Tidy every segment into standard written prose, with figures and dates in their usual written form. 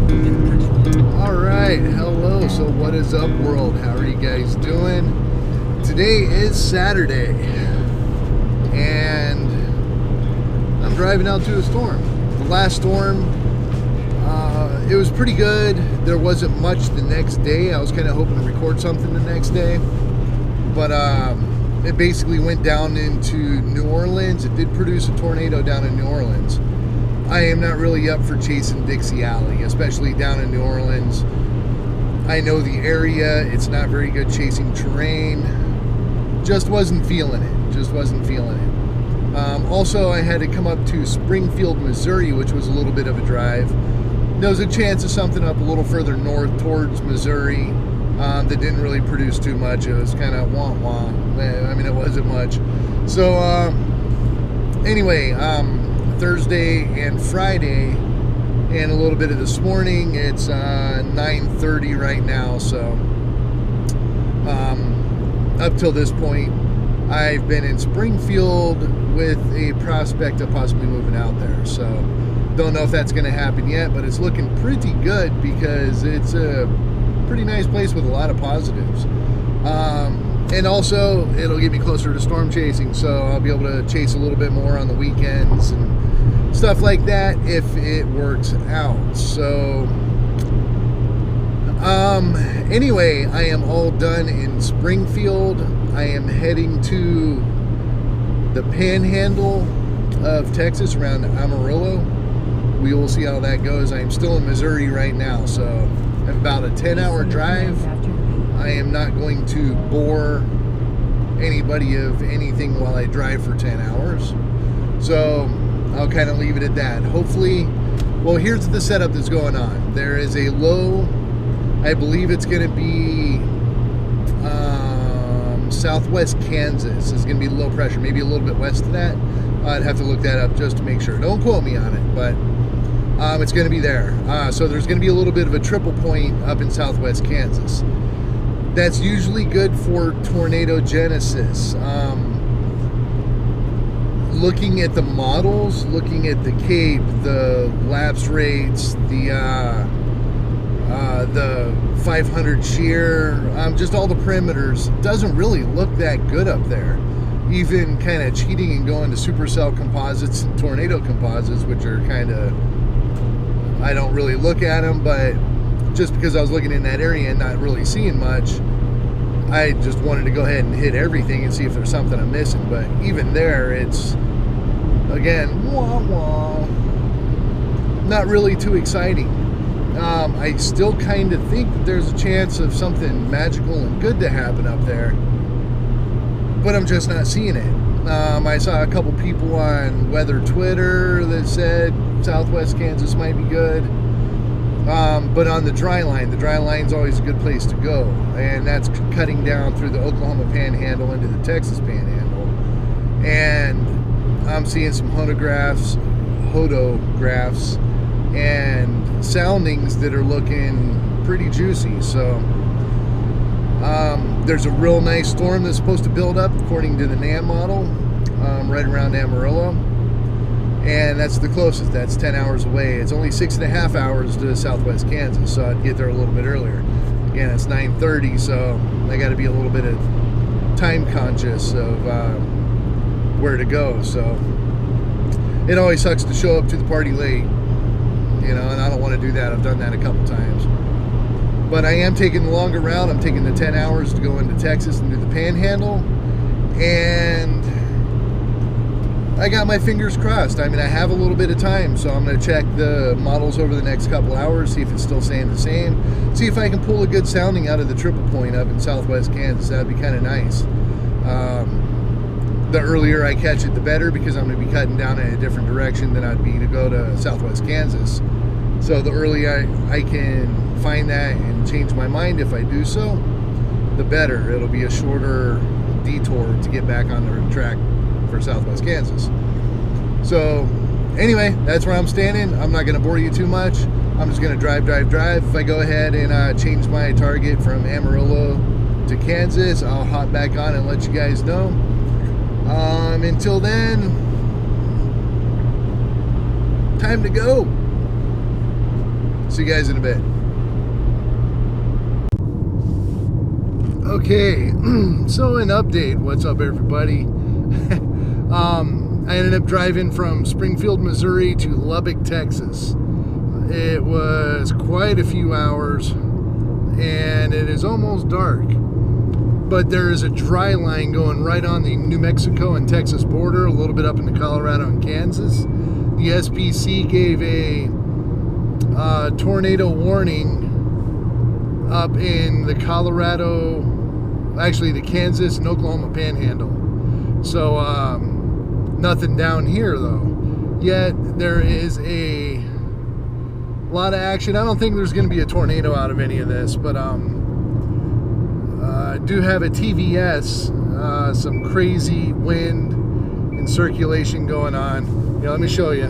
Alright, hello. So what is up, world? How are you guys doing? Today is Saturday, and I'm driving out to a storm. The last storm, it was pretty good. There wasn't much the next day. I was kind of hoping to record something the next day, but it basically went down into New Orleans. It did produce a tornado down in New Orleans. I am not really up for chasing Dixie Alley, especially down in New Orleans. I know the area. It's not very good chasing terrain. Just wasn't feeling it. Also, I had to come up to Springfield, Missouri, which was a little bit of a drive. There was a chance of something up a little further north towards Missouri that didn't really produce too much. It was kind of wah-wah. I mean, it wasn't much. So, anyway, Thursday and Friday, and a little bit of this morning. It's 9:30 right now, so up till this point, I've been in Springfield with a prospect of possibly moving out there. So don't know if that's going to happen yet, but it's looking pretty good because it's a pretty nice place with a lot of positives. And also, it'll get me closer to storm chasing, so I'll be able to chase a little bit more on the weekends and stuff like that if it works out. So, anyway, I am all done in Springfield. I am heading to the panhandle of Texas around Amarillo. We will see how that goes. I am still in Missouri right now, so I have about a 10-hour drive. I am not going to bore anybody of anything while I drive for 10 hours. So I'll kind of leave it at that. Hopefully, well, here's the setup that's going on. There is a low, I believe it's going to be southwest Kansas. It's going to be low pressure, maybe a little bit west of that. I'd have to look that up just to make sure. Don't quote me on it, but it's going to be there. So there's going to be a little bit of a triple point up in southwest Kansas. That's usually good for tornado genesis. Looking at the models, looking at the CAPE, the lapse rates, the 500 shear, just all the perimeters, doesn't really look that good up there. Even kind of cheating and going to supercell composites and tornado composites, which are kind of, I don't really look at them, but just because I was looking in that area and not really seeing much, I just wanted to go ahead and hit everything and see if there's something I'm missing. But even there, it's, again, wah wah, not really too exciting. I still kind of think that there's a chance of something magical and good to happen up there, but I'm just not seeing it. I saw a couple people on weather Twitter that said southwest Kansas might be good. But on the dry line's always a good place to go, and that's cutting down through the Oklahoma panhandle into the Texas panhandle. And I'm seeing some hodographs and soundings that are looking pretty juicy. So there's a real nice storm that's supposed to build up according to the NAM model, right around Amarillo. And that's the closest. That's 10 hours away. It's only 6.5 hours to southwest Kansas, so I'd get there a little bit earlier. Again, it's 9:30, so I got to be a little bit of time conscious of where to go. So it always sucks to show up to the party late, and I don't want to do that. I've done that a couple times. But I am taking the longer route. I'm taking the 10 hours to go into Texas and do the panhandle, and I got my fingers crossed. I mean, I have a little bit of time, so I'm going to check the models over the next couple hours, see if it's still saying the same, see if I can pull a good sounding out of the triple point up in southwest Kansas. That'd be kind of nice. The earlier I catch it, the better, because I'm going to be cutting down in a different direction than I'd be to go to southwest Kansas. So the earlier I can find that and change my mind if I do so, the better. It'll be a shorter detour to get back on the track for southwest Kansas. So anyway, that's where I'm standing. I'm not going to bore you too much. I'm just going to drive. If I go ahead and change my target from Amarillo to Kansas, I'll hop back on and let you guys know. Until then, time to go. See you guys in a bit. Okay, so an update. What's up, everybody? I ended up driving from Springfield, Missouri to Lubbock, Texas. It was quite a few hours, and it is almost dark. But there is a dry line going right on the New Mexico and Texas border, a little bit up into Colorado and Kansas. The SPC gave a tornado warning up in the Colorado, actually the Kansas and Oklahoma Panhandle. So nothing down here though. Yet there is a lot of action. I don't think there's going to be a tornado out of any of this, but I do have a TVS, some crazy wind and circulation going on. Here, let me show you.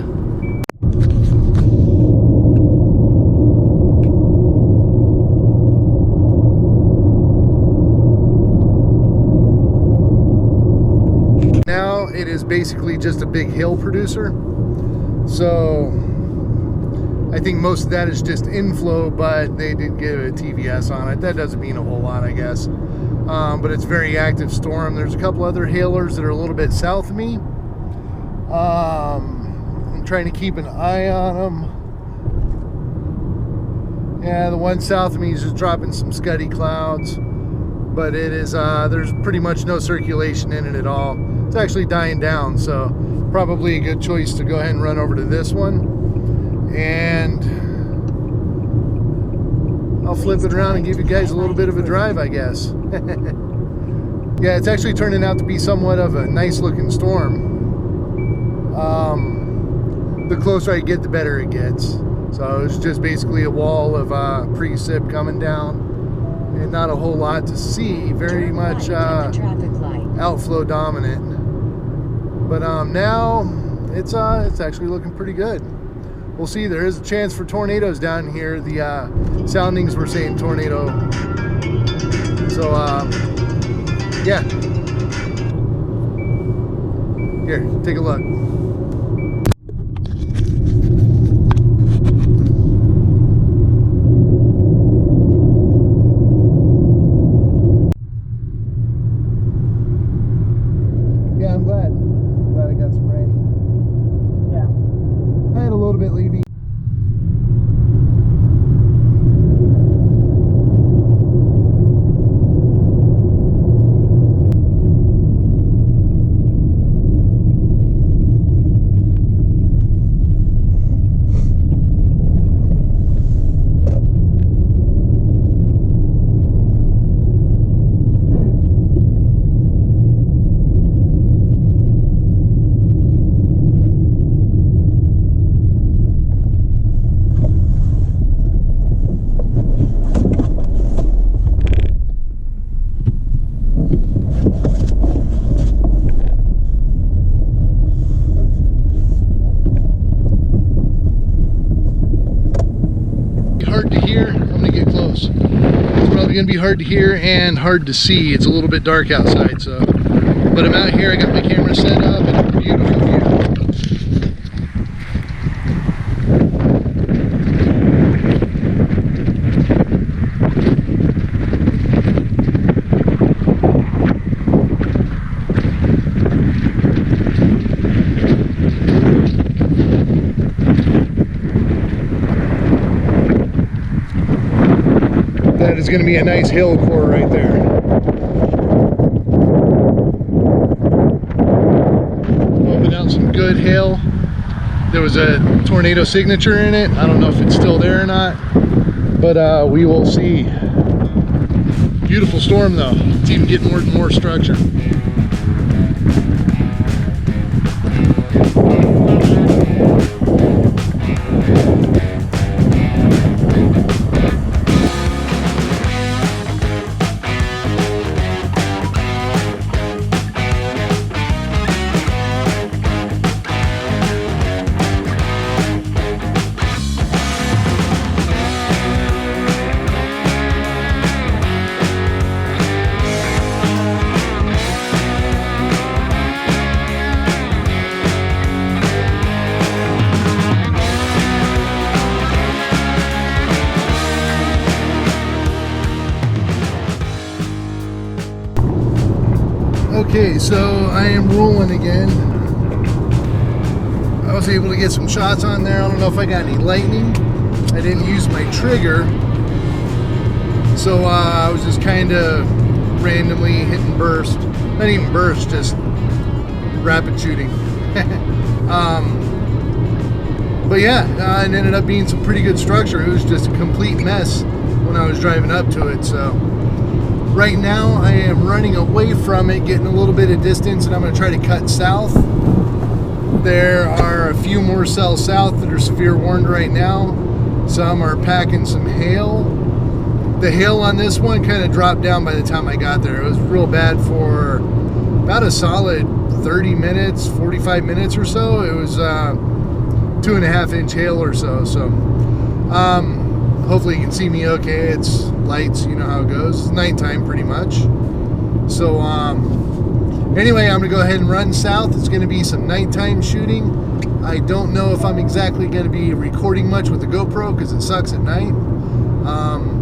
Now it is basically just a big hill producer. So I think most of that is just inflow, but they did give a TVS on it. That doesn't mean a whole lot, I guess. But it's a very active storm. There's a couple other hailers that are a little bit south of me. I'm trying to keep an eye on them. Yeah, the one south of me is just dropping some scuddy clouds. But it is, there's pretty much no circulation in it at all. It's actually dying down, so probably a good choice to go ahead and run over to this one. And I'll flip it around and give you guys a little bit of a drive, I guess. Yeah, it's actually turning out to be somewhat of a nice looking storm. The closer I get, the better it gets. So it's just basically a wall of precip coming down, and not a whole lot to see. Very much outflow dominant. But now it's actually looking pretty good. We'll see. There is a chance for tornadoes down here. The soundings were saying tornado. So yeah. Here, take a look. Yeah, I'm glad I got some rain. Yeah. I had a little bit leaving. Hard to hear. I'm gonna get close. It's probably gonna be hard to hear and hard to see. It's a little bit dark outside, so. But I'm out here. I got my camera set up, and a beautiful view. That is going to be a nice hill core right there. Pumping out some good hail. There was a tornado signature in it. I don't know if it's still there or not, but we will see. Beautiful storm though. It's even getting more and more structure. Okay, so I am rolling again. I was able to get some shots on there. I don't know if I got any lightning. I didn't use my trigger. So I was just kind of randomly hitting burst. Not even burst, just rapid shooting. But yeah, it ended up being some pretty good structure. It was just a complete mess when I was driving up to it. So right now I am running away from it, getting a little bit of distance, and I'm going to try to cut south. There are a few more cells south that are severe warned right now. Some are packing some hail. The hail on this one kind of dropped down by the time I got there. It was real bad for about a solid 30 minutes, 45 minutes or so. It was 2.5 inch hail or so. So hopefully you can see me okay. It's lights, you know how it goes. It's nighttime pretty much. So anyway, I'm gonna go ahead and run south. It's gonna be some nighttime shooting. I don't know if I'm exactly gonna be recording much with the GoPro because it sucks at night.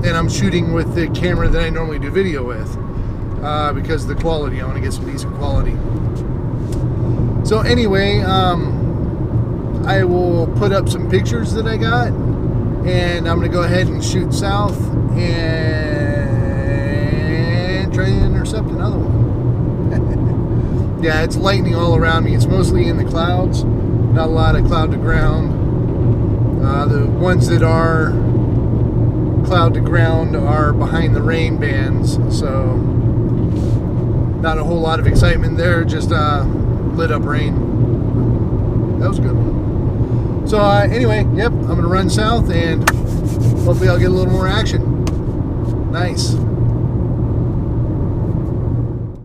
And I'm shooting with the camera that I normally do video with because of the quality. I want to get some decent quality. So anyway, I will put up some pictures that I got, and I'm going to go ahead and shoot south and try to intercept another one. Yeah, it's lightning all around me. It's mostly in the clouds. Not a lot of cloud to ground. The ones that are cloud to ground are behind the rain bands, so not a whole lot of excitement there, just lit up rain. That was a good one. So anyway, yep, I'm gonna run south and hopefully I'll get a little more action. Nice.